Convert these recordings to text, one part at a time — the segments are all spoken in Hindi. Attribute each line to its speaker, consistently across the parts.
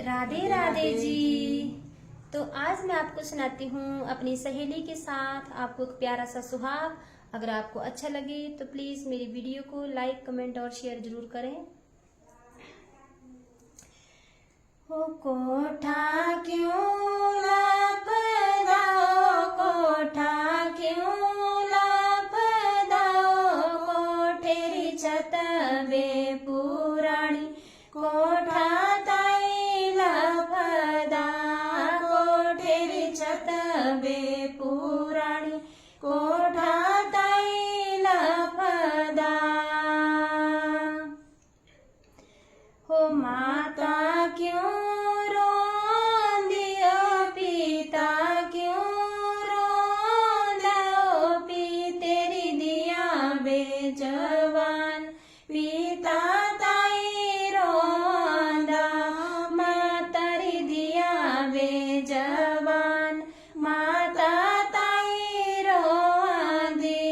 Speaker 1: राधे राधे जी। तो आज मैं आपको सुनाती हूँ अपनी सहेली के साथ आपको एक प्यारा सा सुहाग। अगर आपको अच्छा लगे तो प्लीज मेरी वीडियो को लाइक कमेंट और शेयर जरूर करें। हो कोठा क्यों लापदा, कोठा क्यों लापदा, कोठेरी छत बे पुराणी, कोठा ताई लापदा, कोठेरी छत बे पुराणी, कोठा ताई लापदा। हो माता क्यों रोंदियो, पिता क्यों रोंदा, पी तेरी दिया बेजवान, पिता ताई रोंदा, मातारी दिया बेजवान, माता ताई रोंदी।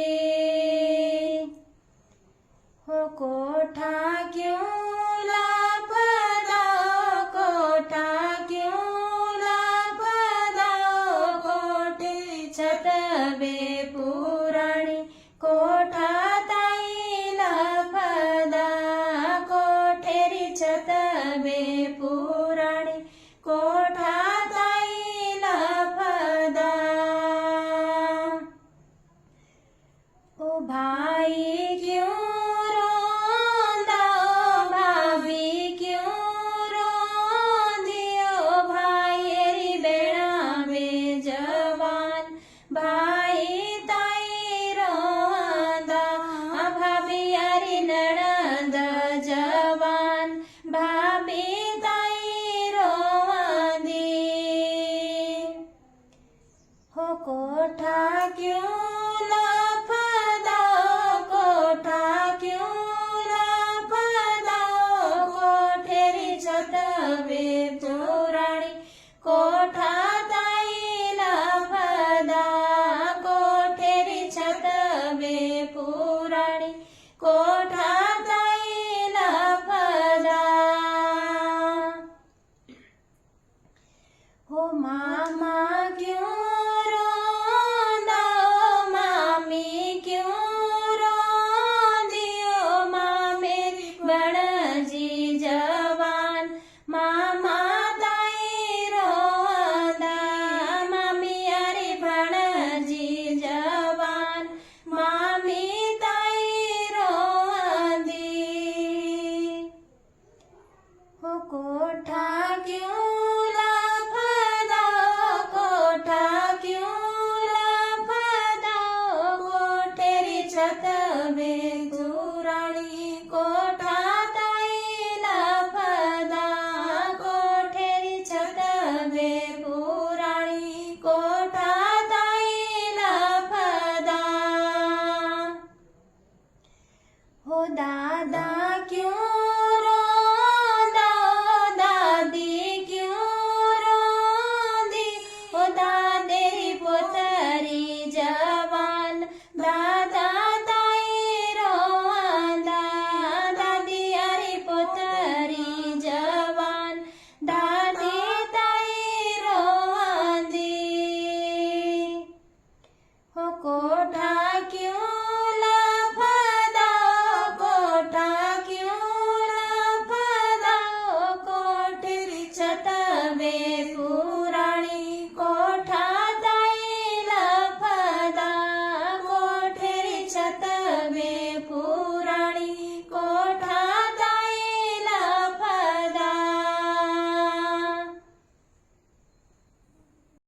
Speaker 1: हो कोठा क्यों लापदा, कोठा क्यों लापदा, कोठेरी छत बे पुराणी, कोठा ताई लापदा, कोठेरी छत बे पुराणी, कोठा ताई लापदा। ओ भाई क्यों रोंदा, भाभी क्यों रोंदियो, भाईरी बेड़ा बेजवान, भाई ताई रोंदा, भाभी यारी नणंद जवान, भाभी ताई रोंदी। हो कोठा क्यों लापदा, कोठा क्यों लापदा, कोठेरी छत बे पुराणी, कोठा ताई लापदा, कोठेरी छत बे पुराणी, कोठा ताई लापदा। हो मामा क्यों रोंदा, मामी क्यों रोंदियो, मामेरी बड़जी जवान, मामा ताई रोंदा, मामी यारी बड़जी जवान, मामी ताई रोंदी। हो कोठा क्यों लापदा, कोठा क्यों लापदा, कोठेरी छत बे पुराणी, कोठा ताई लापदा, कोठेरी छत बे पुराणी, कोठा ताई लापदा। हो दादा क्यों रोंदा, दादी क्यों रोंदी, हो दादेरी पोतरी जवान, दादा ताई रोंदा, दादी यारी पोतरी जवान, दादी ताई रोंदी। हो कोठा क्यों लापदा, कोठा क्यों लापदा, कोठेरी छत